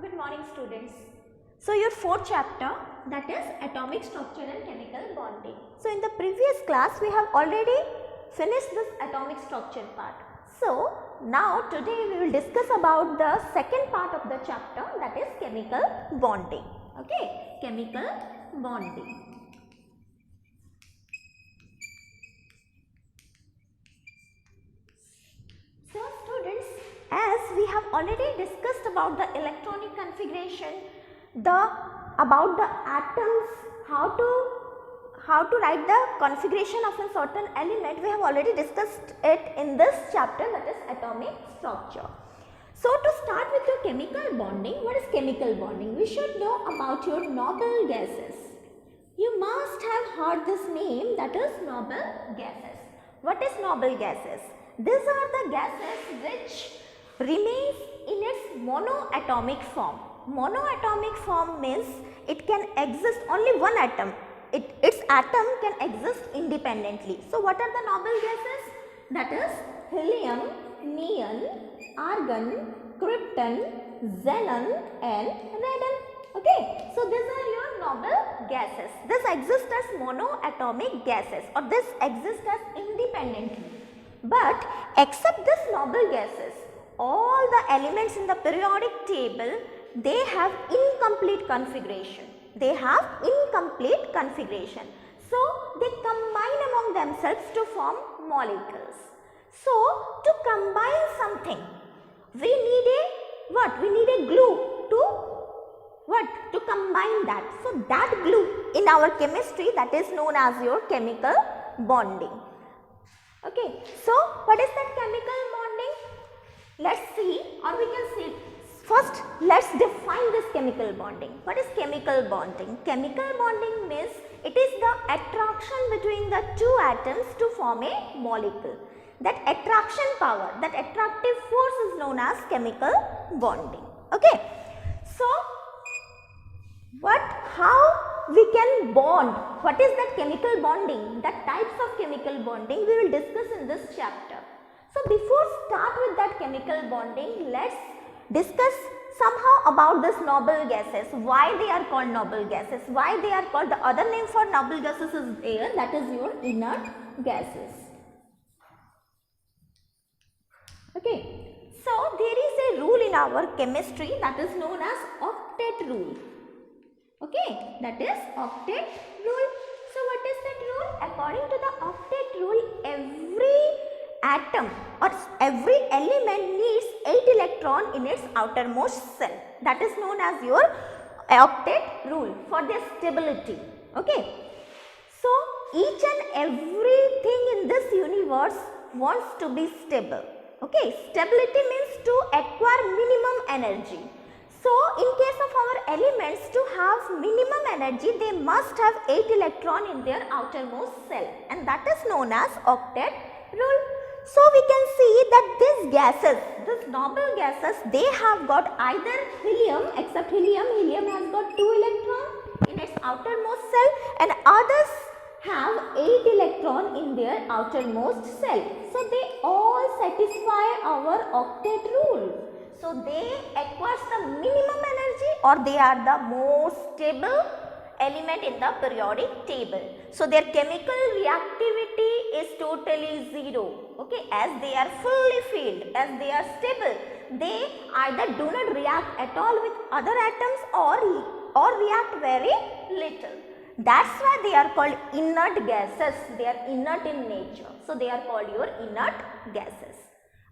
Good morning students. So your fourth chapter, that is atomic structure and chemical bonding. So in the previous class we have already finished this atomic structure part. So now today we will discuss about the second part of the chapter, that is chemical bonding. Okay, chemical bonding. So students, as we have already discussed about the electronic configuration, about the atoms, how to write the configuration of a certain element, we have already discussed it in this chapter, that is atomic structure. So to start with your chemical bonding, what is chemical bonding? We should know about your noble gases. You must have heard this name, that is noble gases. What is noble gases? These are the gases which remains in its monoatomic form. Monoatomic form means it can exist only one atom. Its atom can exist independently. So what are the noble gases? That is helium, neon, argon, krypton, xenon and radon. Okay, so these are your noble gases. This exists as monoatomic gases, or this exists as independently. But except this noble gases, all the elements in the periodic table, they have incomplete configuration. They have incomplete configuration. So they combine among themselves to form molecules. So to combine something, we need a what? We need a glue to what? To combine that. So that glue in our chemistry, that is known as your chemical bonding. Okay, so what is that chemical bonding? Let's see, or we can see. First, let's define this chemical bonding. What is chemical bonding? Chemical bonding means it is the attraction between the two atoms to form a molecule. That attraction power, that attractive force is known as chemical bonding. Okay, so how we can bond? What is that chemical bonding? The types of chemical bonding we will discuss in this chapter. So before start with that chemical bonding, let's discuss somehow about this noble gases. Why they are called noble gases? Why they are called? The other name for noble gases is there, that is your inert gases. Okay, so there is a rule in our chemistry that is known as octet rule. Okay, that is octet rule. So what is that rule? According to the octet rule, every atom or every element needs 8 electrons in its outermost cell. That is known as your octet rule for their stability. Okay, so each and everything in this universe wants to be stable. Okay, stability means to acquire minimum energy. So in case of our elements, to have minimum energy, they must have 8 electrons in their outermost cell, and that is known as octet rule. So we can see that these gases, these noble gases, they have got either helium, except helium has got 2 electrons in its outermost cell, and others have 8 electrons in their outermost cell. So they all satisfy our octet rule. So they acquire the minimum energy, or they are the most stable element in the periodic table. So their chemical reactivity is totally zero. Okay, as they are fully filled, as they are stable, they either do not react at all with other atoms or react very little. That's why they are called inert gases. They are inert in nature. So they are called your inert gases.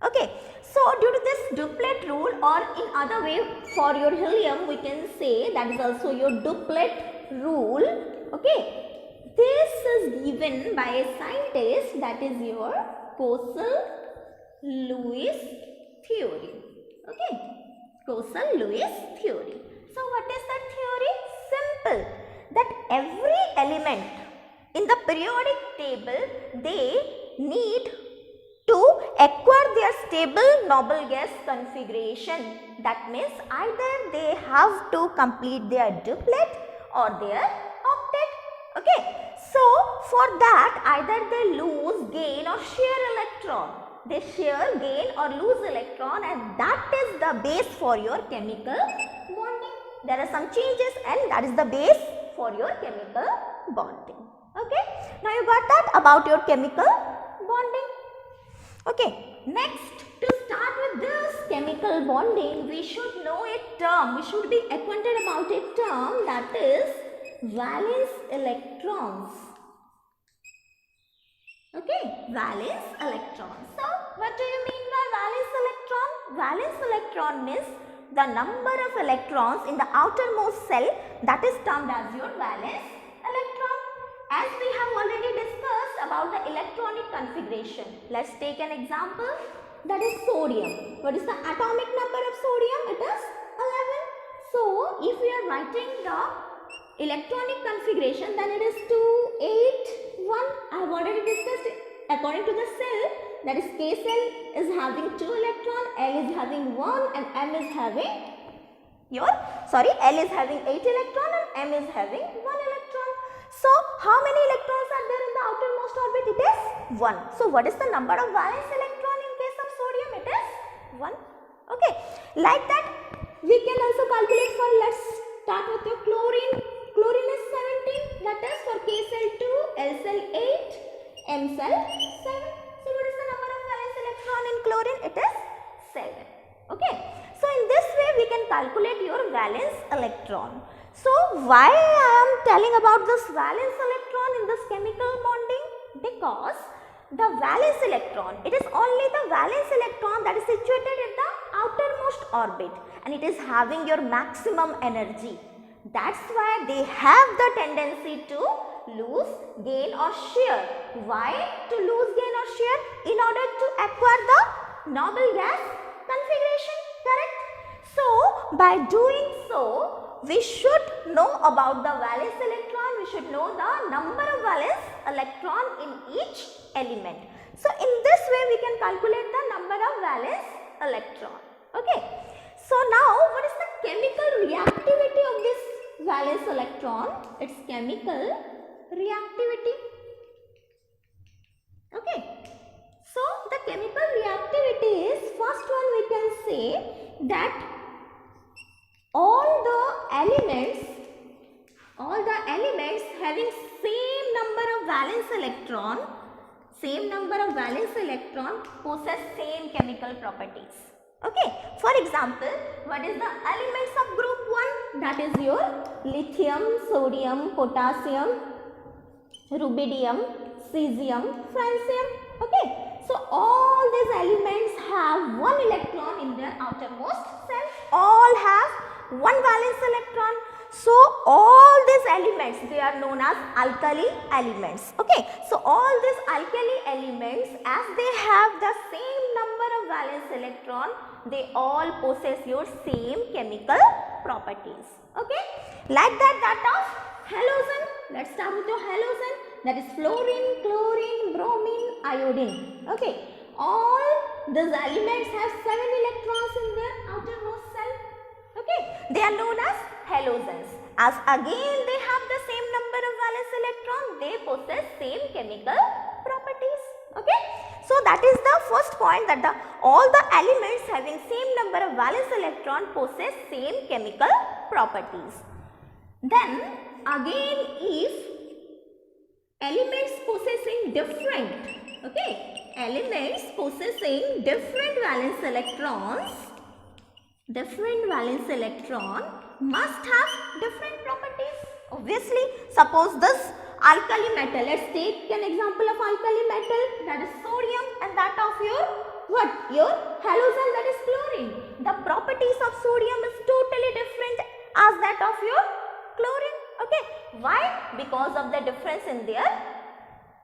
Okay, so due to this duplet rule, or in other way for your helium we can say that is also your duplet rule. Okay, this is given by a scientist, that is your Coastal-Lewis theory. Okay, Coastal-Lewis theory. So what is that theory? Simple, that every element in the periodic table, they need to acquire their stable noble gas configuration. That means either they have to complete their duplet or their octet. Okay, so for that either they lose, gain or share electron. They share, gain or lose electron, and that is the base for your chemical bonding. There are some changes and that is the base for your chemical bonding. Okay. Now you got that about your chemical bonding. Okay. Next, to start with this chemical bonding, we should know a term. We should be acquainted about a term, that is valence electrons. Okay, valence electron. So, what do you mean by valence electron? Valence electron means the number of electrons in the outermost cell, that is termed as your valence electron. As we have already discussed about the electronic configuration, let's take an example, that is sodium. What is the atomic number of sodium? It is 11. So, if we are writing the electronic configuration, then it is 2, 8, 1. I have already discussed it. According to the cell, that is K cell is having 2 electron, L is having 1 and M is having L is having 8 electron and M is having 1 electron. So, how many electrons are there in the outermost orbit? It is 1. So, what is the number of valence electron in case of sodium? It is 1. Okay. Like that, we can also calculate for, let's start with your chlorine. Chlorine is 17, that is for K cell 2, L cell 8, M cell 7. So, what is the number of valence electron in chlorine? It is 7. Okay. So, in this way we can calculate your valence electron. So, why I am telling about this valence electron in this chemical bonding? Because the valence electron, it is only the valence electron that is situated in the outermost orbit and it is having your maximum energy. That's why they have the tendency to lose, gain or share. Why to lose, gain or share? In order to acquire the noble gas configuration, correct? So, by doing so, we should know about the valence electron, we should know the number of valence electron in each element. So, in this way we can calculate the number of valence electron. Okay. So, now what is the chemical reactivity of this valence electron? Its chemical reactivity. Okay. So, the chemical reactivity is, first one we can say that all the elements having same number of valence electron possess same chemical properties. Okay. For example, what is the elements of group 1? That is your lithium, sodium, potassium, rubidium, cesium, francium. Okay. So, all these elements have 1 electron in their outermost cell. All have 1 valence electron. So, all these elements, they are known as alkali elements. Okay. So, all these alkali elements, as they have the same number of valence electron, they all possess your same chemical properties. Okay. Like that of halogen. Let's start with your halogen. That is fluorine, chlorine, bromine, iodine. Okay. All these elements have 7 electrons in their outermost cell. Okay. They are known as halogens. As again they have the same number of valence electron, they possess same chemical properties. Okay. So, that is the first point, that all the elements having same number of valence electron possess same chemical properties. Then again, if elements possessing different valence electron must have different properties. Obviously, suppose this alkali metal, let's take an example of alkali metal, that is sodium, and that of your your halogen, that is chlorine. The properties of sodium is totally different as that of your chlorine. Okay. Why? Because of the difference in their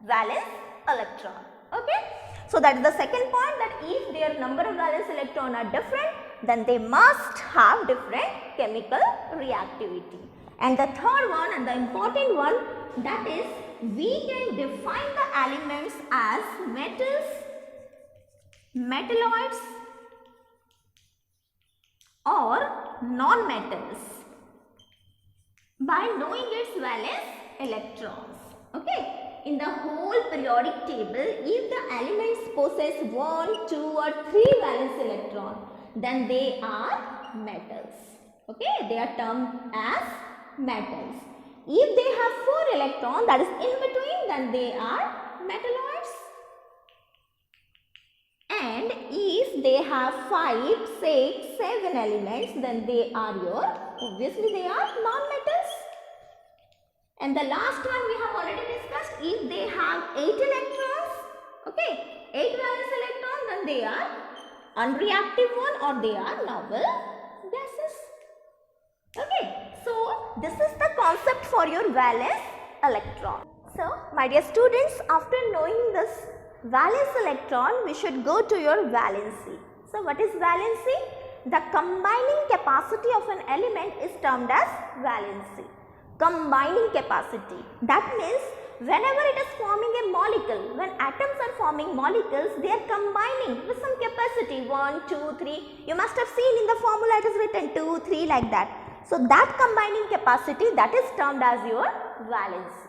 valence electron. Okay. So, that is the second point, that if their number of valence electron are different, then they must have different chemical reactivity. And the third one and the important one, that is, we can define the elements as metals, metalloids or non-metals by knowing its valence electrons. Okay. in the whole periodic table, if the elements possess 1, 2 or 3 valence electron, then they are metals. Okay, they are termed as metals. If they have 4 electrons, that is in between, then they are metalloids. And if they have 5, 6, 7 elements, then they are obviously they are non-metals. And the last one we have already discussed, if they have 8 electrons, okay, 8 valence electrons, then they are unreactive one or they are noble gases. Okay, so this is the concept for your valence electron. So, my dear students, after knowing this valence electron, we should go to your valency. So, what is valency? The combining capacity of an element is termed as valency. Combining capacity. That means whenever it is forming a molecule, when atoms are forming molecules, they are combining with some capacity 1, 2, 3. You must have seen in the formula it is written 2, 3 like that. So, that combining capacity, that is termed as your valency.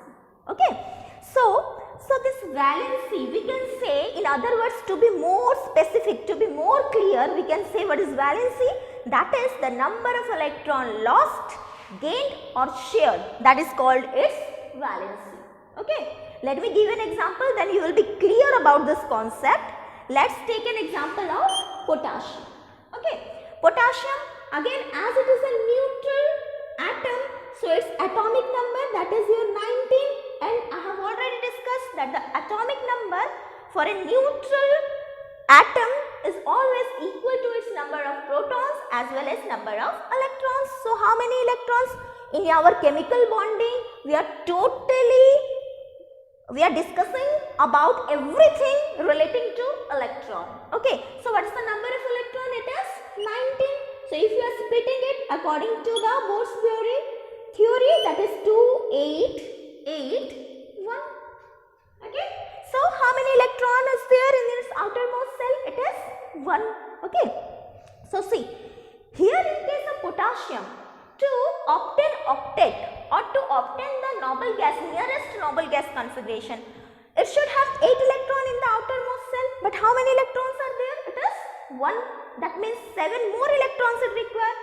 Okay. So this valency, we can say, in other words, to be more specific, to be more clear, we can say what is valency? That is the number of electron lost, gained or shared. That is called its valency. Okay. Let me give an example, then you will be clear about this concept. Let's take an example of potassium. Okay. Potassium, again, as it is a neutral atom, so its atomic number, that is your 19. And I have already discussed that the atomic number for a neutral atom is always equal to its number of protons as well as number of electrons. So, how many electrons? In our chemical bonding, we are discussing about everything relating to electron. Okay. So, what is the number of electron? It is 19. So, if you are splitting it according to the Bohr's theory, that is 2, 8, 8, 1. Okay. So, how many electron is there in its outermost cell? It is 1. Okay. So, see, here in case of potassium, to obtain octet or to obtain the noble gas, nearest noble gas configuration, it should have 8 electron in the outermost cell. But how many electrons are there? It is 1. That means 7 more electrons it requires.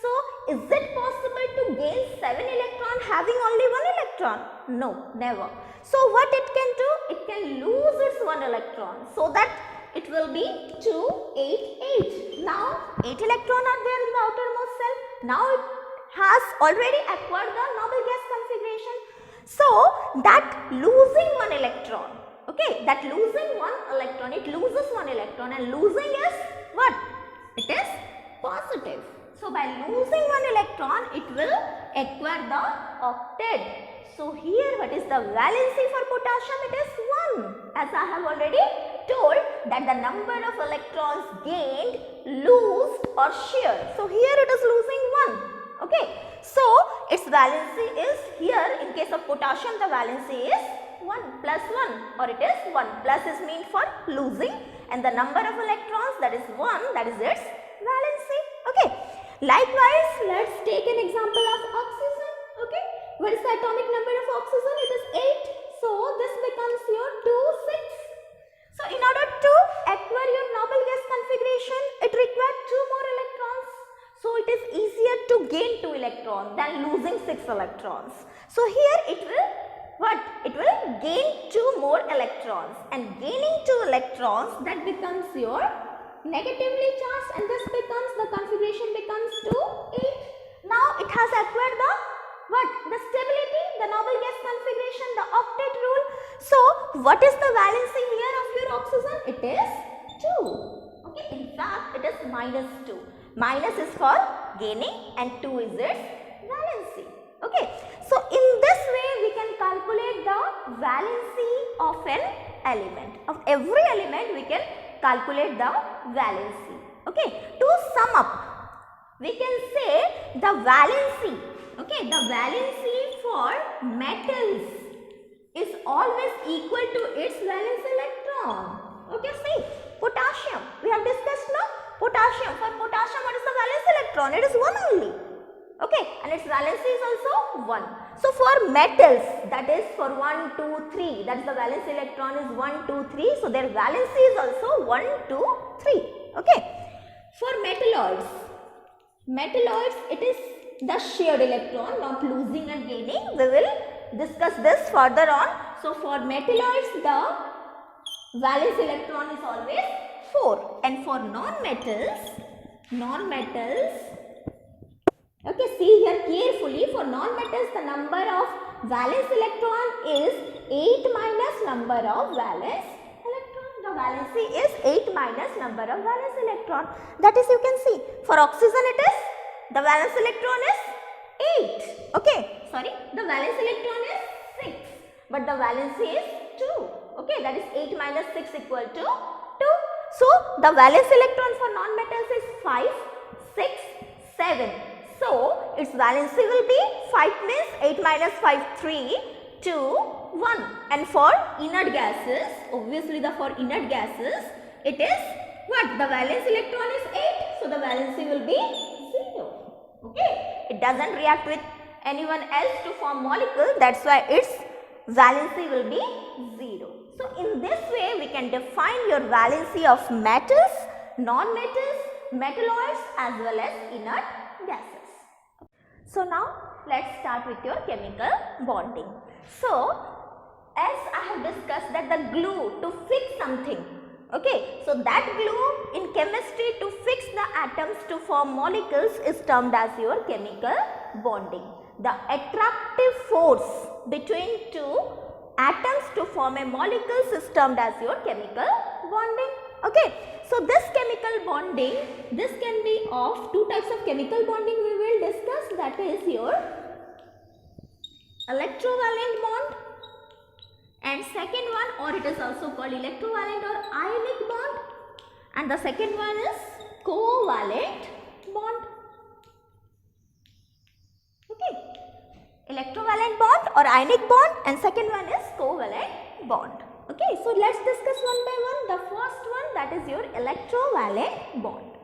So, is it possible to gain 7 electron having only 1 electron? No, never. So, what it can do? It can lose its 1 electron, so that it will be 2, 8, 8. Now, 8 electrons are there in the outermost cell. Now, it has already acquired the noble gas configuration. So, that losing 1 electron, okay, that losing 1 electron, it loses 1 electron, and losing is what? It is positive. So, by losing 1 electron, it will acquire the octet. So, here what is the valency for potassium? It is 1. As I have already told that the number of electrons gained, lost or shared. So, here it is losing 1. Okay. So, its valency is here, in case of potassium, the valency is 1 plus 1, or it is 1. Plus is mean for losing, and the number of electrons, that is 1, that is its valency. Okay. Likewise, let's take an example of oxygen. Okay. What is the atomic number of oxygen? It is 8. So, this becomes your 2, 6. So, in order to acquire your noble gas configuration, it requires 2 more electrons. So, it is easier to gain 2 electrons than losing 6 electrons. So, here it will what? It will gain 2 more electrons, and gaining 2 electrons, that becomes your negatively charged, and this becomes, the configuration becomes 2, 8. Now, it has acquired the what? The stability, the noble gas configuration, the octet rule. So, what is the valency here of your oxygen? It is 2. Okay, in fact, it is minus 2. Minus is for gaining and 2 is its valency. Okay, so in this way we can calculate the valency of an element. Of every element we can calculate the valency. Okay, to sum up, we can say the valency. Okay, the valency for metals is always equal to its valence electron. Okay, see, potassium, we have discussed now. Potassium, for potassium, what is the valence electron? It is 1 only. Okay, and its valency is also 1. So for metals, that is for 1, 2, 3, that is the valence electron is 1, 2, 3. So their valency is also 1, 2, 3. Okay. For metalloids, it is the shared electron, not losing and gaining. We will discuss this further on. So for metalloids, the valence electron is always 4, and for non-metals, okay, see here carefully, for non-metals the number of valence electron is 8 minus number of valence electron. The valency is 8 minus number of valence electron. That is, you can see, for oxygen it is, the valence electron is 8. Okay, sorry, the valence electron is 6, but the valency is 2. Okay, that is 8 minus 6 equal to 2. So the valence electron for non-metals is 5, 6, 7. So its valency will be 5 means 8 minus 5, 3, 2, 1. And for inert gases, obviously for inert gases, it is what? The valence electron is 8. So the valency will be 0. Okay. It doesn't react with anyone else to form molecule. That's why its valency will be 0. So in this way we can define your valency of metals, non-metals, metalloids as well as inert gases. So now let's start with your chemical bonding. So as I have discussed that the glue to fix something, okay, so that glue in chemistry to fix the atoms to form molecules is termed as your chemical bonding. The attractive force between two atoms to form a molecule is termed as your chemical bonding. Okay, so this chemical bonding, this can be of two types of chemical bonding we will discuss, that is your electrovalent bond and second one, or it is also called electrovalent or ionic bond, and the second one is covalent bond. Okay, electrovalent bond or ionic bond, and second one is covalent bond. Okay, so let's discuss one by one. The first one, that is your electrovalent bond.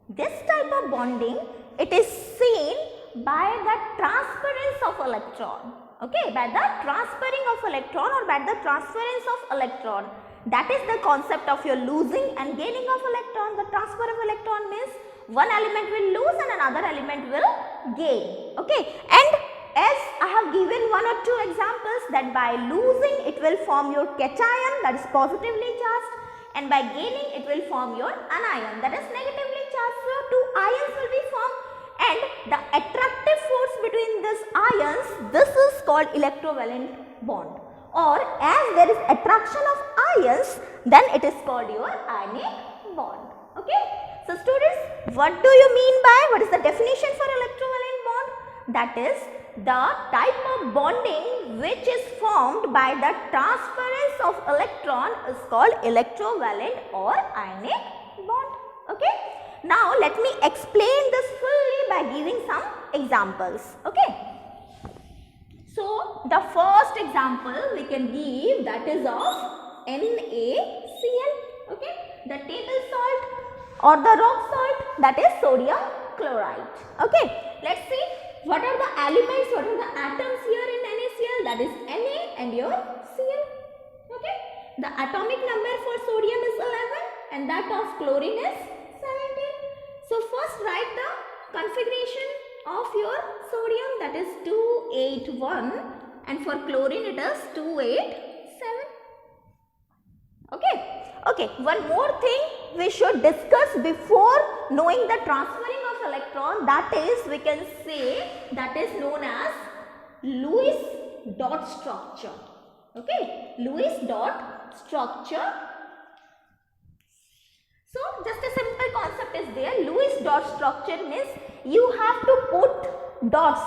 This type of bonding, it is seen by the transference of electron. Okay, by the transferring of electron or by the transference of electron. That is the concept of your losing and gaining of electron. The transfer of electron means one element will lose and another element will gain. Okay, and as I have given one or two examples that by losing it will form your cation, that is positively charged, and by gaining it will form your anion, that is negatively charged. So two ions will be formed, and the attractive force between these ions, this is called electrovalent bond, or as there is attraction of ions, then it is called your ionic bond. Okay, so students, what do you mean by, what is the definition for electrovalent bond? That is the type of bonding which is formed by the transference of electron is called electrovalent or ionic bond. Okay, now let me explain this fully by giving some examples. Okay, so the first example we can give, that is of NaCl. Okay, the table salt or the rock salt, that is sodium chloride. Okay, let's see what are the elements, what are the atoms here in NaCl, that is Na and your Cl. Okay, the atomic number for sodium is 11 and that of chlorine is 17. So first write the configuration of your sodium, that is 281, and for chlorine it is 287. Okay, one more thing we should discuss before knowing the transferring of electron, that is, we can say, that is known as Lewis dot structure. Okay, Lewis dot structure. So just a simple concept is there. Lewis dot structure means you have to put dots.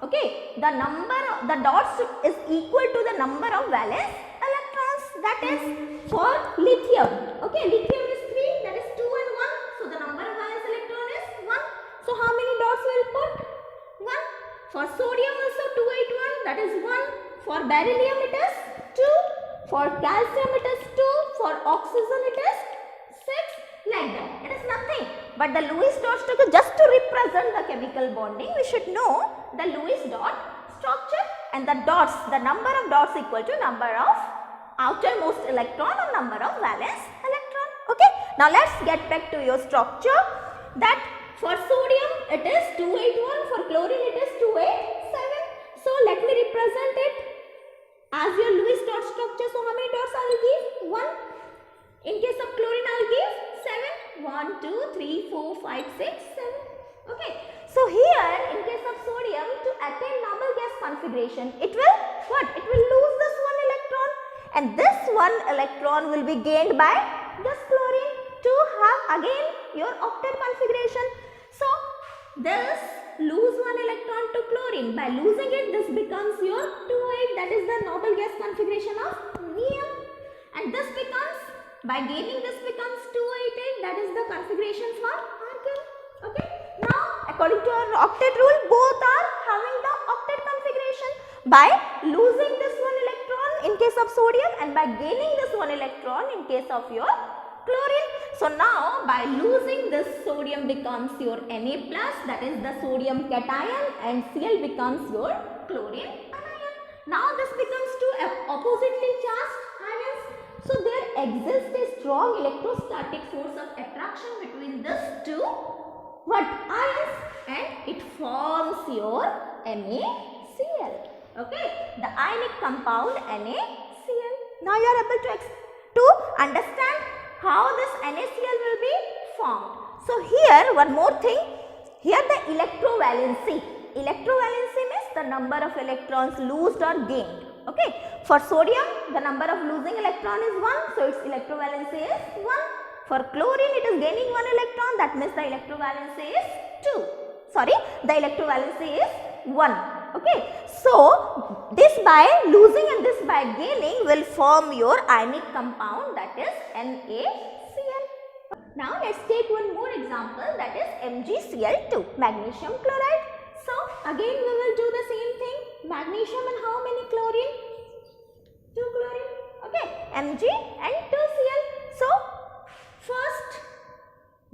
Okay, the dots is equal to the number of valence electrons. That is for lithium. Okay, lithium is 3, that is 2 and 1. So the number of valence electron is 1. So how many dots will put? 1. For sodium also 281, that is 1. For beryllium it is 2. For calcium it is 2. For oxygen it is 6. Like that. It is nothing but the Lewis dot structure. Just to represent the chemical bonding, we should know the Lewis dot structure. and the dots, the number of dots equal to number of outermost electron or number of valence electron. Okay. Now let's get back to your structure, that for sodium it is 281, for chlorine it is 287. So let me represent it as your Lewis dot structure. So how many dots I will give? 1. In case of chlorine I will give 7. 1, 2, 3, 4, 5, 6, 7. Okay. So here in case of sodium, to attain noble gas configuration, it will what? It will lose this one electron, and this one electron will be gained by this chlorine to have again your octet configuration. So this lose one electron to chlorine. By losing it, this becomes your 2,8, that is the noble gas configuration of neon, and this becomes, by gaining this becomes 288, that is the configuration for argon. Okay. Now according to our octet rule, both are having the octet configuration. By losing this one electron in case of sodium and by gaining this one electron in case of your chlorine. So now by losing this, sodium becomes your Na plus, that is the sodium cation, and Cl becomes your chlorine anion. Now this becomes two oppositely charged ions. So there exists a strong electrostatic force of attraction between these two ions, and it forms your NaCl. Okay, the ionic compound NaCl. Now you are able to understand how this NaCl will be formed. So here one more thing, here the electrovalency. Electrovalency means the number of electrons loosed or gained. Okay, for sodium the number of losing electron is 1, so its electrovalency is 1. For chlorine it is gaining 1 electron, that means the electrovalency is 2. Sorry, the electrovalency is 1. Okay, so this by losing and this by gaining will form your ionic compound, that is NaCl. Now let's take one more example, that is MgCl2, magnesium chloride. So again we will do the same thing, magnesium and how many chlorine? 2 chlorine. Okay, Mg and 2Cl. So first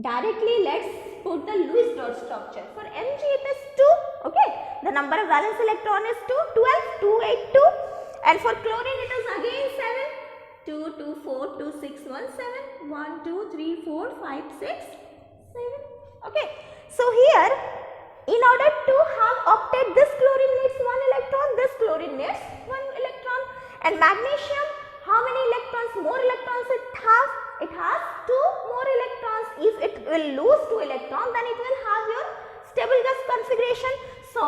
directly let's put the Lewis dot structure. For Mg it is 2. Okay, the number of valence electron is 2, 12, 2, 8, 2, and for chlorine it is again 7, 2, 2, 4, 2, 6, 1, 7, 1, 2, 3, 4, 5, 6, 7. Okay, so here in order to have octet, this chlorine needs 1 electron, this chlorine needs 1 electron, and magnesium, how many electrons? More electrons it has? It has 2 more electrons. If it will lose 2 electrons, then it will have your stable gas configuration. So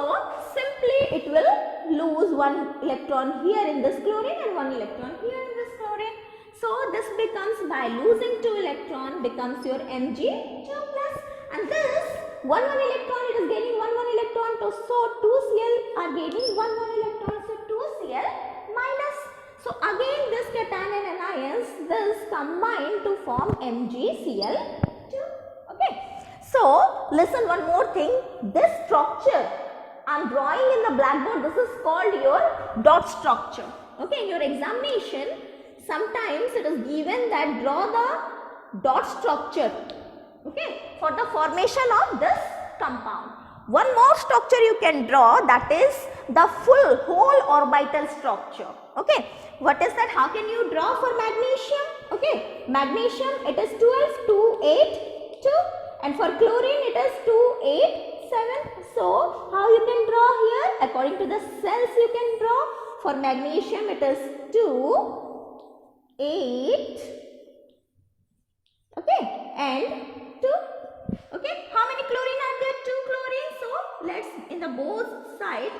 simply it will lose 1 electron here in this chlorine and 1 electron here in this chlorine. So this becomes, by losing 2 electron becomes your Mg2 plus, and this 1 electron it is gaining 1 electron, so 2Cl are gaining 1 electron, so 2Cl minus. So again this cation and anions, this combine to form MgCl2. Okay. So listen one more thing, this structure I am drawing in the blackboard, this is called your dot structure. Okay, in your examination sometimes it is given that draw the dot structure, okay, for the formation of this compound. One more structure you can draw, that is the whole orbital structure. Okay, what is that? How can you draw for magnesium? Okay, magnesium it is 12, 2, 8, 2, and for chlorine it is 2, 8, 7. So how you can draw here? According to the cells you can draw. For magnesium it is 2, 8, okay, and 2. Okay, how many chlorine are there? 2 chlorine. So let's, in the both side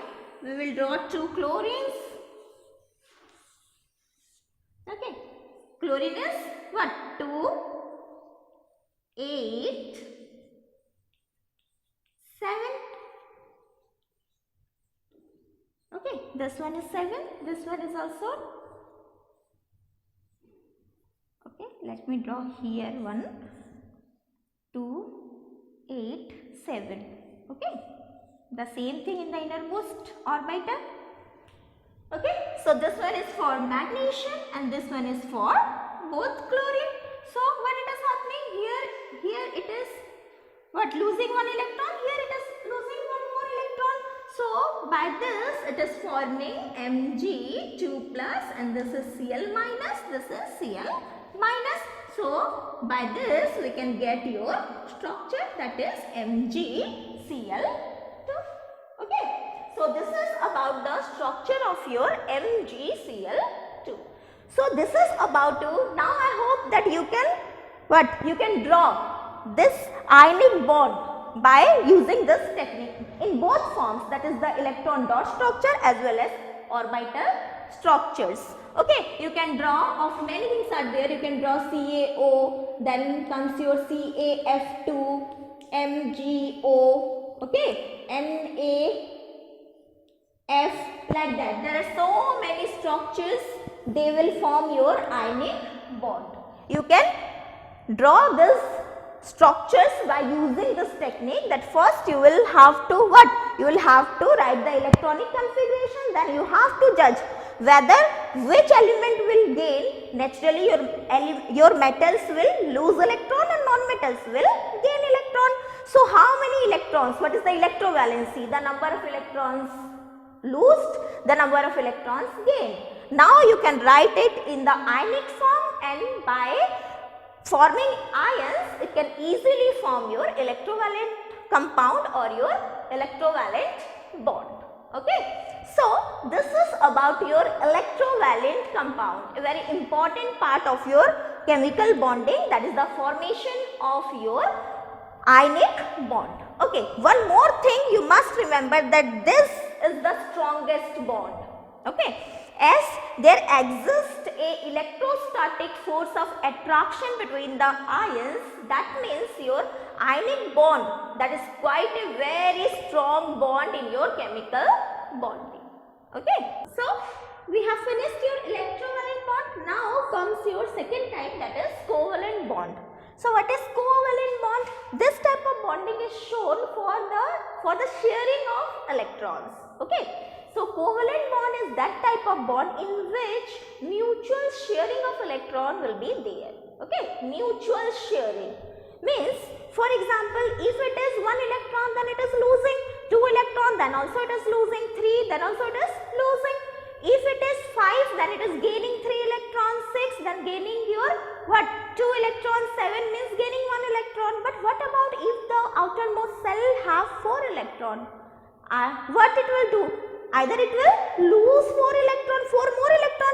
we will draw 2 chlorines. Okay, chlorine is what? 2, 8, 7. Okay, this one is 7, this one is also. Okay, let me draw here 1, 2, 8, 7. Okay, the same thing in the innermost orbital. Okay, so this one is for magnesium and this one is for both chlorine. So what it is happening here it is what? Losing 1 electron, here it is losing 1 more electron. So by this it is forming Mg2 plus, and this is Cl minus, this is Cl minus. So by this we can get your structure, that is MgCl2. Okay. So this is about the structure of your MgCl2. So this is about to, now I hope that you can, what? You can draw this ionic bond by using this technique in both forms, that is the electron dot structure as well as orbital structures. Okay, you can draw of many things are there. You can draw CaO, then comes your CaF2, MgO, okay, NaF, like that. There are so many structures, they will form your ionic bond. You can draw this structures by using this technique. That first you will have to what? You will have to write the electronic configuration, then you have to judge whether which element will gain. Naturally your metals will lose electron and non-metals will gain electron. So how many electrons? What is the electrovalency? The number of electrons lost, the number of electrons gained. Now you can write it in the ionic form, and by forming ions it can easily form your electrovalent compound or your electrovalent bond. Okay. So this is about your electrovalent compound, a very important part of your chemical bonding, that is the formation of your ionic bond. Okay, one more thing you must remember, that this is the strongest bond. Okay, as there exists a electrostatic force of attraction between the ions, that means your ionic bond, that is quite a very strong bond in your chemical bonding. Okay, so we have finished your electrovalent bond. Now comes your second type, that is covalent bond. So what is covalent bond? This type of bonding is shown for the sharing of electrons. Okay. So covalent bond is that type of bond in which mutual sharing of electron will be there. Okay. Mutual sharing means, for example, if it is 1 electron, then it is losing 2 electron, then also it is losing 3, then also it is losing. If it is 5, then it is gaining 3 electrons, 6, then gaining your what? 2 electrons, 7 means gaining 1 electron. But what about if the outermost cell have 4 electron? What it will do? Either it will lose 4 electron, 4 more electron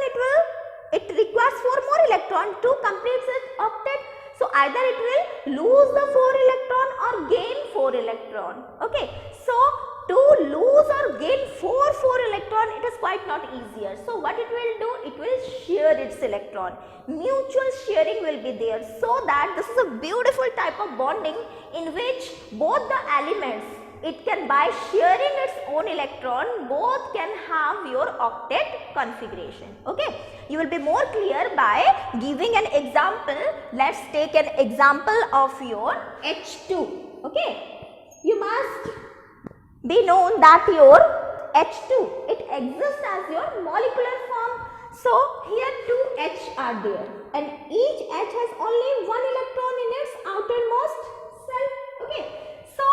it requires 4 more electron to complete its octet. So either it will lose the 4 electron or gain 4 electron. Okay. So to lose or gain 4 electron, it is quite not easier. So what it will do? It will share its electron. Mutual sharing will be there, so that this is a beautiful type of bonding in which both the elements, it can, by sharing its own electron, both can have your octet configuration. Okay. You will be more clear by giving an example. Let's take an example of your H2. Okay. You must be known that your H2, it exists as your molecular form. So here 2 H are there, and each H has only 1 electron in its outermost cell. Okay. So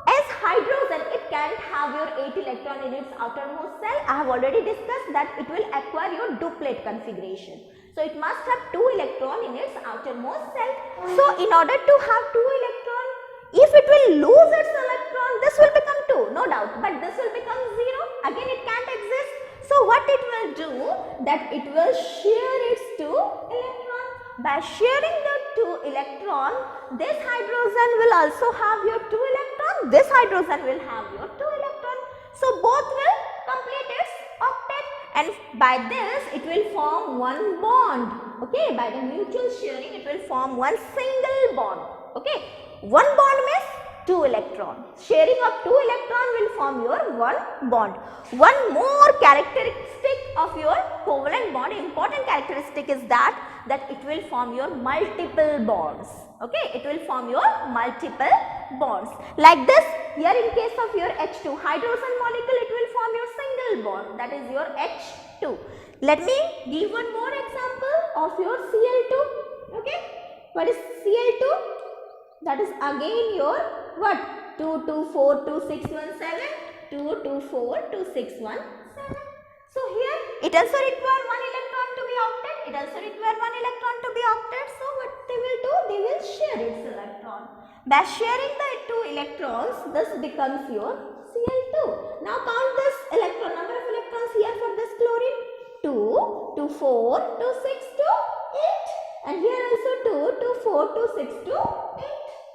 as hydrogen, it can't have your 8 electron in its outermost cell. I have already discussed that it will acquire your duplet configuration. So it must have 2 electron in its outermost cell. So in order to have 2 electron, if it will lose its electron, this will become 2, no doubt, but this will become 0. Again it can't exist. So what it will do, that it will share its 2 electron. By sharing the 2 electron, this hydrogen will also have your 2 electron, this hydrogen will have your 2 electron. So both will complete its octet, and by this it will form one bond. Okay, by the mutual sharing it will form one single bond. Okay, one bond means 2 electron. Sharing of 2 electron will form your one bond. One more characteristic of your covalent bond, important characteristic, is that it will form your multiple bonds. Okay, it will form your multiple bonds. Like this, here in case of your H2 hydrogen molecule, it will form your single bond, that is your H2. Let me give one more example of your Cl2. Okay, what is Cl2? That is again your what? 2, 2, 4, 2, 6, 1, 7. 2, 2, 4, 2, 6, 1, 7. So here it also require one electron to be octet. It also require one electron to be octet. So what they will do? They will share its electron. By sharing the two electrons, this becomes your Cl2. Now count this electron, number of electrons here for this chlorine. 2, 2, 4, 2, 6, 2, 8. And here also 2, 2, 4, 2, 6, 2, 8.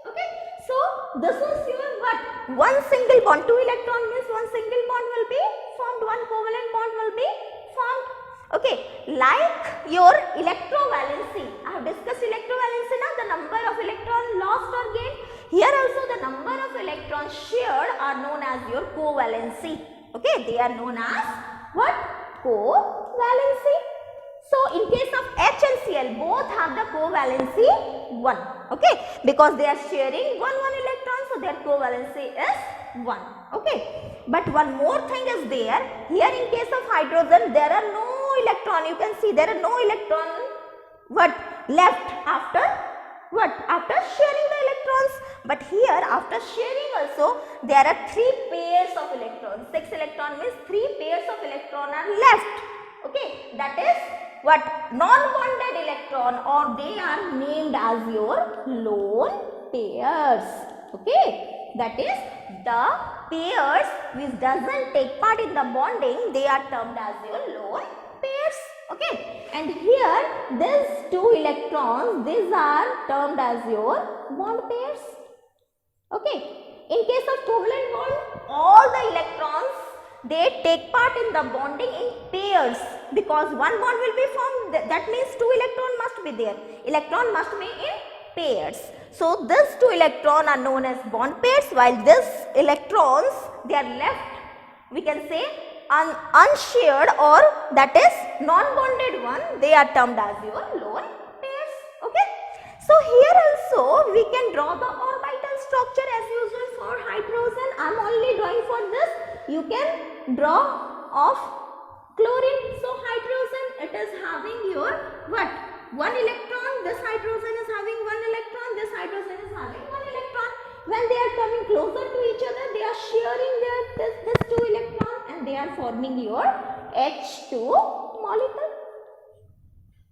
Okay. So this is your what? One single bond. Two electron means one single bond will be formed. One covalent bond will be formed. Okay. Like your electrovalency. I have discussed electrovalency now. The number of electron lost or gained. Here also the number of electrons shared are known as your covalency. Okay. They are known as what? Covalency. So in case of HCl, both have the covalency 1. Okay, because they are sharing one electron, so their covalency is 1. Okay, but one more thing is there. Here in case of hydrogen, there are no electron. You can see there are no electron what left after what? After sharing the electrons. But here after sharing also there are 3 pairs of electrons. 6 electron means 3 pairs of electron are left. Okay, that is what? Non-bonded electron, or they are named as your lone pairs. Okay, that is the pairs which doesn't take part in the bonding, they are termed as your lone pairs. Okay, and here these 2 electrons, these are termed as your bond pairs. Okay, in case of covalent bond, all the electrons they take part in the bonding in pairs, because one bond will be formed. That means 2 electron must be there. Electron must be in pairs. So these 2 electrons are known as bond pairs, while these electrons they are left, we can say unshared, or that is non-bonded one, they are termed as your lone pairs. Okay. So here also we can draw the orbital structure as usual for hydrogen. I am only drawing for this. You can draw of chlorine. So hydrogen, it is having your what? 1 electron. This hydrogen is having 1 electron. This hydrogen is having 1 electron. When they are coming closer to each other, they are sharing this 2 electron and they are forming your H2 molecule.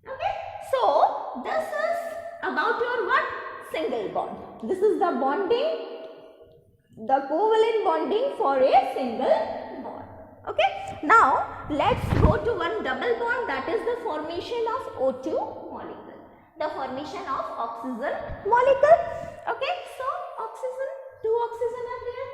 Okay. So this is about your what? Single bond. This is the bonding, the covalent bonding for a single bond. Okay. Now let's go to one double bond, that is the formation of O2 molecule, the formation of oxygen molecule. Okay. So oxygen, 2 oxygen are there.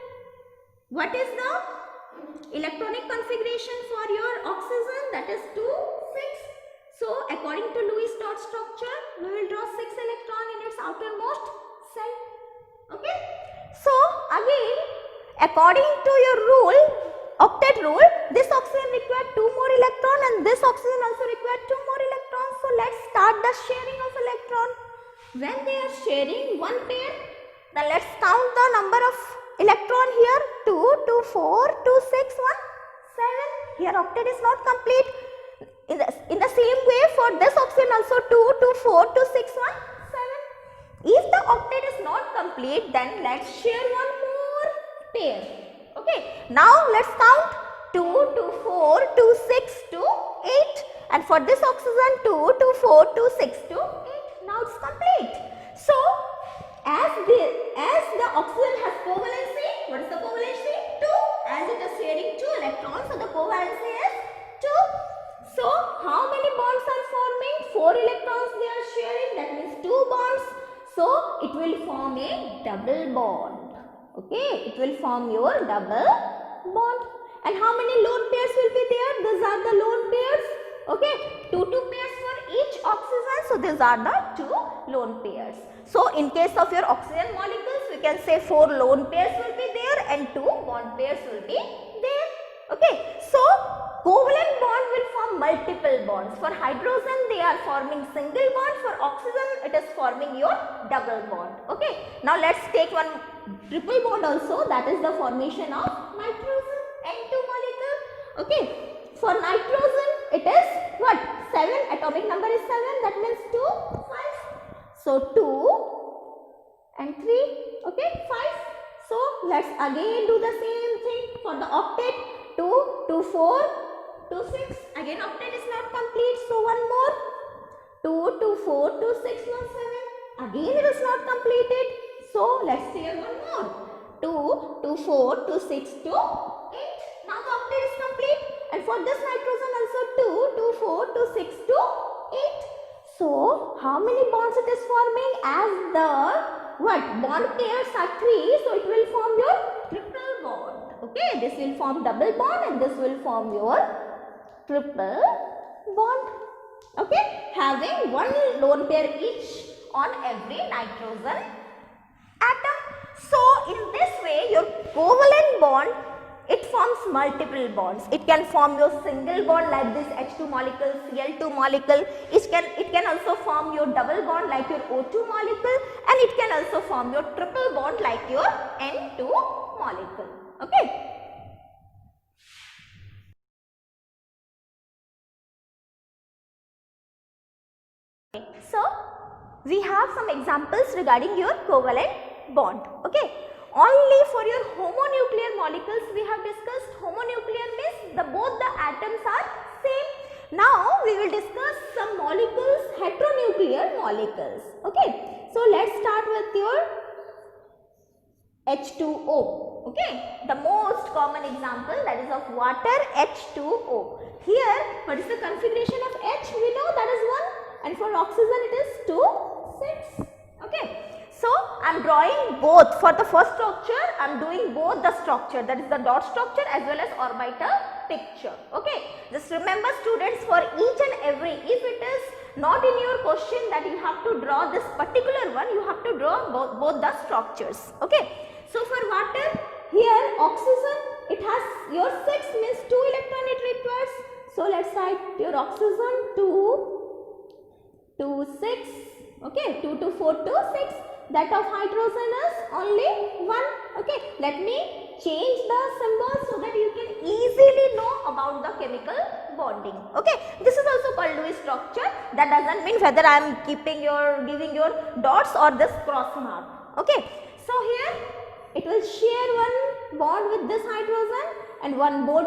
What is the electronic configuration for your oxygen? That is 2, 6. So according to Lewis dot structure, we will draw 6 electron in its outermost cell. Okay. So again, according to your rule, octet rule, this oxygen requires 2 more electrons and this oxygen also requires 2 more electrons. So let's start the sharing of electron. When they are sharing one pair, then let's count the number of electron here. 2, 2, 4, 2, 6, 1, 7. Here octet is not complete. In the same way for this oxygen also 2, 2, 4, 2, 6, 1, 7. If the octet is not complete, then let's share one more pair. Okay. Now let's count 2, 2, 4, 2, 6, 2, 8. And for this oxygen 2, 2, 4, 2, 6, 2, 8. Now it's complete. So as the oxygen has covalency, what is the covalency? 2. As it is sharing 2 electrons, so the covalency is 2. So how many bonds are forming? 4 electrons they are sharing, that means 2 bonds. So it will form a double bond. Okay, it will form your double bond. And how many lone pairs will be there? These are the lone pairs. Okay, 2 pairs for each oxygen. So these are the 2 lone pairs. So in case of your oxygen molecules, we can say 4 lone pairs will be there and 2 bond pairs will be there. Okay, so covalent bond will form multiple bonds. For hydrogen, they are forming single bond. For oxygen, it is forming your double bond. Okay, now let's take one triple bond also, that is the formation of nitrogen, N2 molecule. Okay, for nitrogen, it is what? 7, atomic number is 7, that means 2, 5. So 2 and 3, okay, 5. So let's again do the same thing for the octet. 2, 2, 4, 2, 6. Again octet is not complete. So one more. 2, 2, 4, 2, 6, 1, 7. Again it is not completed. So let's say one more. 2, 2, 4, 2, 6, 2, 8. Now the octet is complete. And for this nitrogen also 2, 2, 4, 2, 6, 2, 8. So how many bonds it is forming? As the bond pairs are 3, so it will form your triple bond. Okay, this will form double bond and this will form your triple bond. Okay, having one lone pair each on every nitrogen atom. So in this way your covalent bond, it forms multiple bonds. It can form your single bond like this H2 molecule, Cl2 molecule. It can also form your double bond like your O2 molecule, and it can also form your triple bond like your N2 molecule. Okay. So we have some examples regarding your covalent bond. Okay. Only for your homonuclear molecules we have discussed. Homonuclear means both the atoms are same. Now we will discuss some molecules, heteronuclear molecules. Okay. So let's start with your H2O. Okay. The most common example, that is of water, H2O. Here, what is the configuration of H? We know that is 1, and for oxygen it is 2, 6. Okay. So I am drawing both. For the first structure, I am doing both the structure, that is the dot structure as well as orbital picture. Okay. Just remember students, for each and every, if it is not in your question that you have to draw this particular one, you have to draw both the structures. Okay. So for water, here oxygen, it has your 6 means 2 electron it requires. So let's write your oxygen 2, 2, 6. Okay. 2, 2, 4, 2, 6. That of hydrogen is only 1. Okay, let me change the symbol so that you can easily know about the chemical bonding. Okay, this is also called Lewis structure. That doesn't mean whether I am giving your dots or this cross mark. Okay, so here it will share one bond with this hydrogen and one more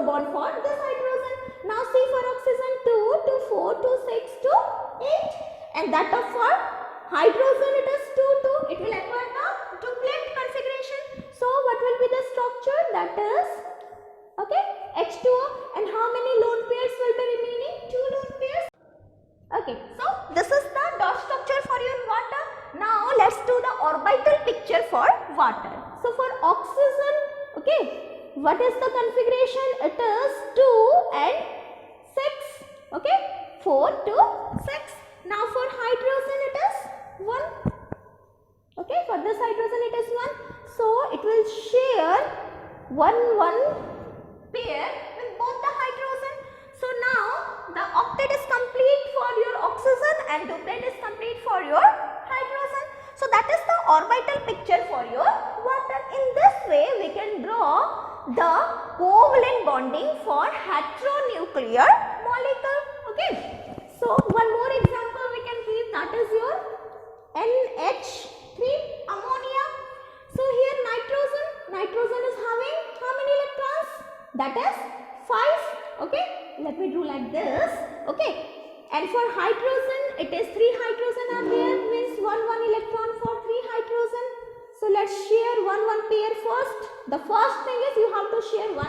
bond for this hydrogen. Now see, for oxygen 2, 2, 4, 2, 6, 2, 8, and that of for hydrogen it is 2, 2. It will acquire the duplet configuration. So what will be the structure? That is, okay, H2O. And how many lone pairs will be remaining? 2 lone pairs. Okay, so this is the dot structure for your water. Now let's do the orbital picture for water. So for oxygen, okay, what is the configuration? It is 2 and 6. Okay, 4 to 6. Now for hydrogen it is 1. Okay, for this hydrogen it is 1. So it will share 1 pair with both the hydrogen. So now the octet is complete for your oxygen and duplet is complete for your hydrogen. So that is the orbital picture for your water. In this way we can draw the covalent bonding for heteronuclear molecule. Okay. So one more example we can give, that is your NH3 ammonia. So here nitrogen is having how many electrons? That is 5. Okay, let me do like this. Okay, and for hydrogen it is 3 hydrogen are there, means 1 electron for 3 hydrogen. So let's share 1 pair first. The first thing is you have to share 1,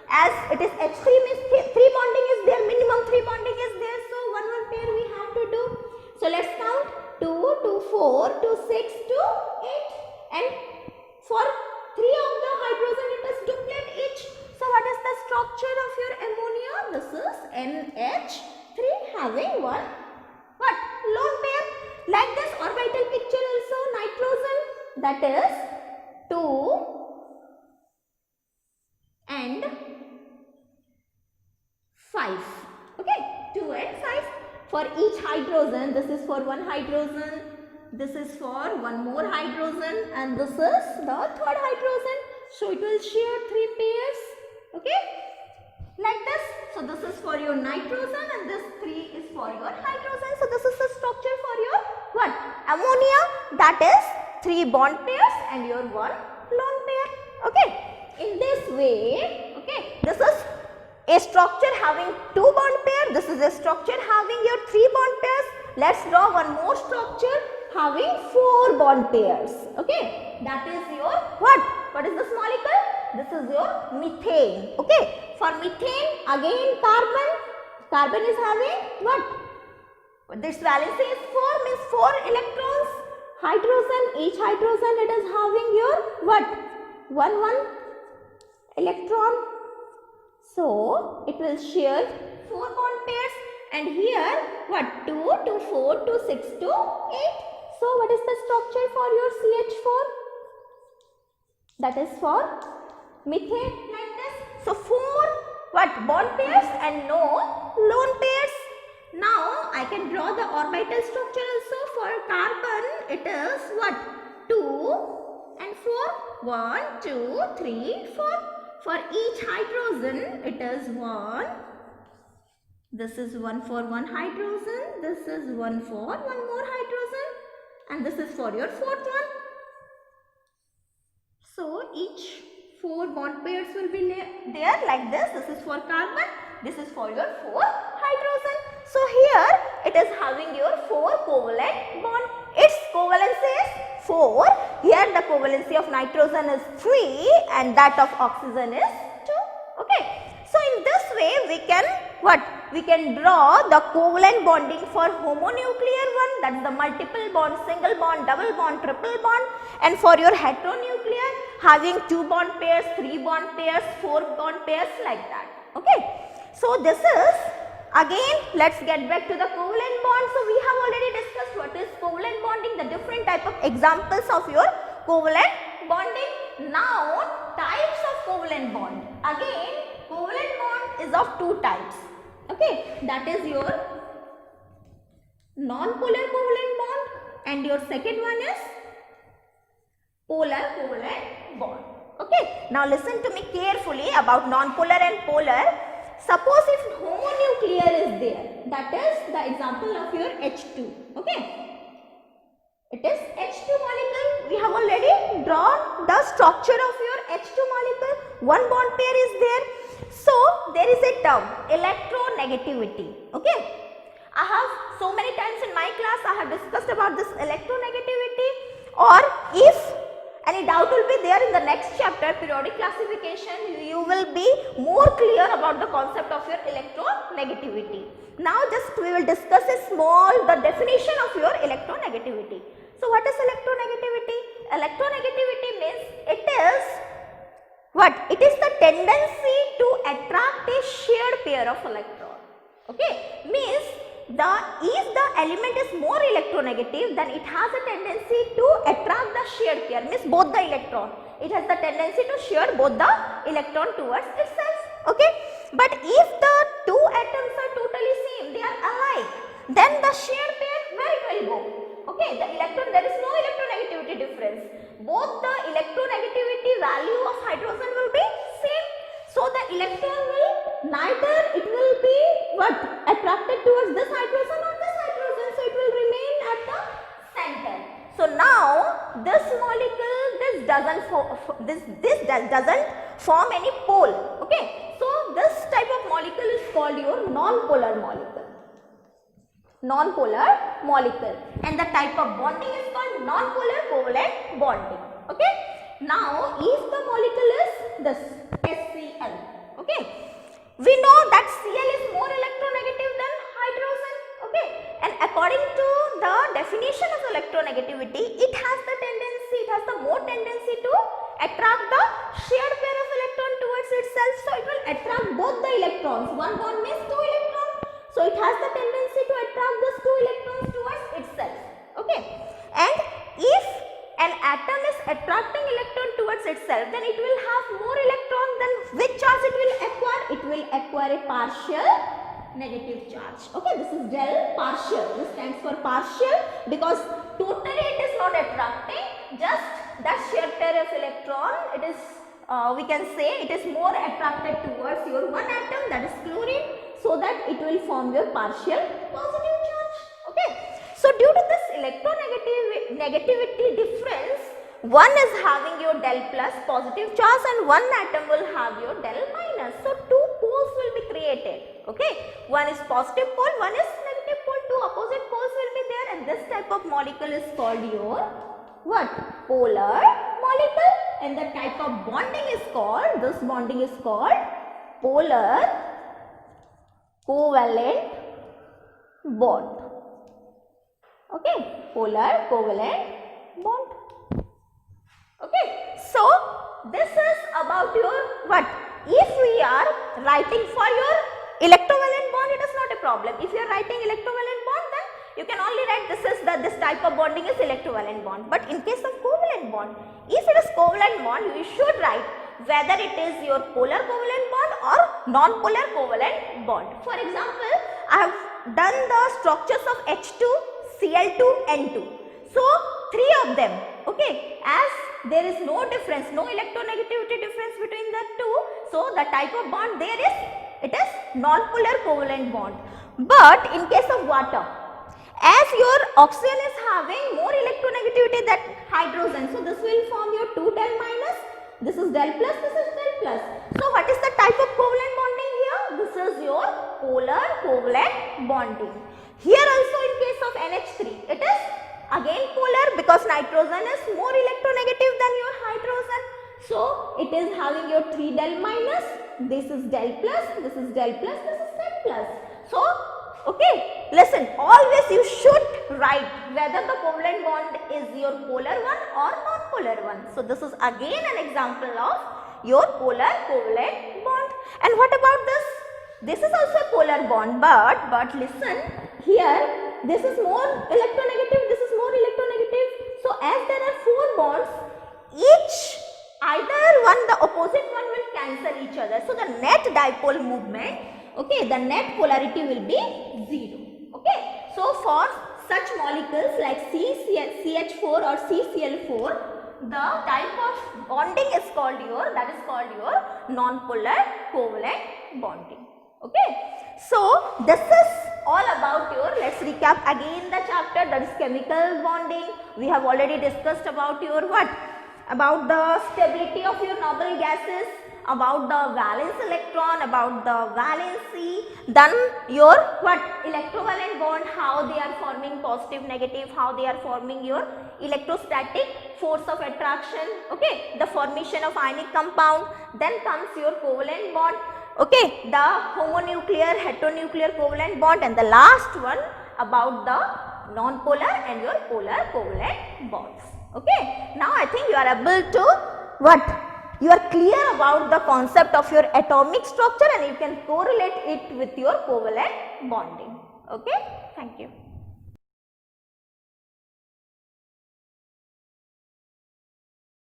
as it is H3 means 3 bonding is there, minimum 3 bonding is there. So 1 pair we have to do. So let's count 2, 2, 4, 2, 6, 2, 8, and for 3 of the hydrogen it is duplet each. So what is the structure of your ammonia? This is NH3 having 1 lone pair. Like this orbital picture also, nitrogen, that is 2 and 5. Okay, 2 and 5. For each hydrogen, this is for 1 hydrogen, this is for 1 more hydrogen, and this is the 3rd hydrogen. So it will share 3 pairs. Okay, like this. So this is for your nitrogen and this 3 is for your hydrogen. So this is the structure for your what? Ammonia, that is 3 bond pairs and your 1 lone pair. Okay, in this way, okay, this is a structure having 2 bond pair, this is a structure having your 3 bond pairs. Let's draw one more structure having 4 bond pairs. Okay, that is your what? What is this molecule? This is your methane. Okay, for methane again carbon is having what? This valency is 4, means 4 electrons. Hydrogen, each hydrogen it is having your what? 1 electron. So it will share 4 bond pairs, and here what? 2 to 4 to 6 to 8. So what is the structure for your CH4? That is for methane, like this. So 4 what? Bond pairs and no lone pairs. Now I can draw the orbital structure also. For carbon it is what? 2 and 4. 1, 2, 3, 4. For each hydrogen it is 1. This is 1 for 1 hydrogen. This is 1 for 1 more hydrogen. And this is for your 4th one. So each 4 bond pairs will be there like this. This is for carbon. This is for your 4 hydrogen. So here it is having your 4 covalent bond. Its covalency is 4. Here the covalency of nitrogen is 3 and that of oxygen is 2. Okay. So in this way we can what? We can draw the covalent bonding for homonuclear one, that is the multiple bond, single bond, double bond, triple bond, and for your heteronuclear having 2 bond pairs, 3 bond pairs, 4 bond pairs, like that. Okay. So this is again, let's get back to the covalent bond. So we have already discussed what is covalent bonding, the different type of examples of your covalent bonding. Now types of covalent bond. Again, covalent bond is of 2 types. Okay, that is your non-polar covalent bond and your second one is polar covalent bond. Okay, now listen to me carefully about non-polar and polar. Suppose if homonuclear is there, that is the example of your H2. Okay, it is H2 molecule. We have already drawn the structure of your H2 molecule. 1 bond pair is there. So there is a term electronegativity. Okay, I have so many times in my class I have discussed about this electronegativity, or if any doubt will be there in the next chapter, periodic classification, you will be more clear about the concept of your electronegativity. Now just we will discuss the definition of your electronegativity. So what is electronegativity? Electronegativity means it is what? It is the tendency to attract a shared pair of electrons. Okay, means if the element is more electronegative, then it has a tendency to attract the shared pair, means both the electron. It has the tendency to share both the electron towards itself. Okay, but if the 2 atoms are totally same, they are alike, then the shared pair, where it will go? Okay, the electron, there is no electronegativity difference. Both the electronegativity value of hydrogen will be same. So the electron will neither it will be what? Attracted towards this hydrogen or this hydrogen. So it will remain at the center. So now this molecule, this doesn't form any pole. Okay. So this type of molecule is called your non-polar molecule. Non-polar molecule, and the type of bonding is called non-polar covalent bonding. Okay. Now if the molecule is this HCl, okay, we know that Cl is more electronegative than hydrogen. Okay, and according to the definition of electronegativity, it has the more tendency to attract the shared pair of electron towards itself. So it will attract both the electrons. 1 bond means 2 electrons. So it has the tendency to attract these 2 electrons towards itself. Okay, and if an atom is attracting electron towards itself, then it will have more electron. Then which charge it will acquire? It will acquire a partial negative charge. Okay, this is del partial. This stands for partial because totally it is not attracting, just that shared pair of electron. It is we can say it is more attracted towards your 1 atom, that is chlorine, so that it will form your partial positive charge. Okay. So due to this electronegativity difference, one is having your del plus positive charge and one atom will have your del minus. So, two poles will be created. Okay, one is positive pole, one is negative pole, two opposite poles will be there, and this type of molecule is called your what? Polar molecule, and the type of bonding is called, this bonding is called polar covalent bond. Okay, polar covalent bond. Okay, so this is about your what? If we are writing for your electrovalent bond, it is not a problem. If you are writing electrovalent bond, then you can only write this type of bonding is electrovalent bond. But in case of covalent bond, if it is covalent bond, you should write whether it is your polar covalent bond or non-polar covalent bond. For example, I have done the structures of H2, Cl2, N2. So, three of them, okay, as there is no difference, no electronegativity difference between the two. So, the type of bond there is, it is non-polar covalent bond. But in case of water, as your oxygen is having more electronegativity than hydrogen, so this will form your 2 del minus, this is del plus, this is del plus. So, what is the type of covalent bonding here? This is your polar covalent bonding. Here also in case of NH3, it is again polar because nitrogen is more electronegative than your hydrogen. So, it is having your 3 del minus, this is del plus, this is del plus, this is del plus. So, okay, listen, always you should write whether the covalent bond is your polar one or non-polar one. So, this is again an example of your polar covalent bond. And what about this? This is also a polar bond, but listen, here this is more electronegative, this is more electronegative. So, as there are 4 bonds, each either one, the opposite one will cancel each other. So, the net dipole movement, okay, the net polarity will be 0. Okay. So, for such molecules like CH4 or CCl4, the type of bonding is called your, that is called your non-polar covalent bonding. Okay. So, this is all about your, let's recap again the chapter, that is chemical bonding. We have already discussed about your what? About the stability of your noble gases, about the valence electron, about the valency, then your what? Electrovalent bond, how they are forming positive, negative, how they are forming your electrostatic force of attraction, okay, the formation of ionic compound, then comes your covalent bond, okay, the homonuclear, heteronuclear covalent bond, and the last one about the non-polar and your polar covalent bonds. Okay. Now, I think you are able to what? You are clear about the concept of your atomic structure and you can correlate it with your covalent bonding. Okay. Thank you.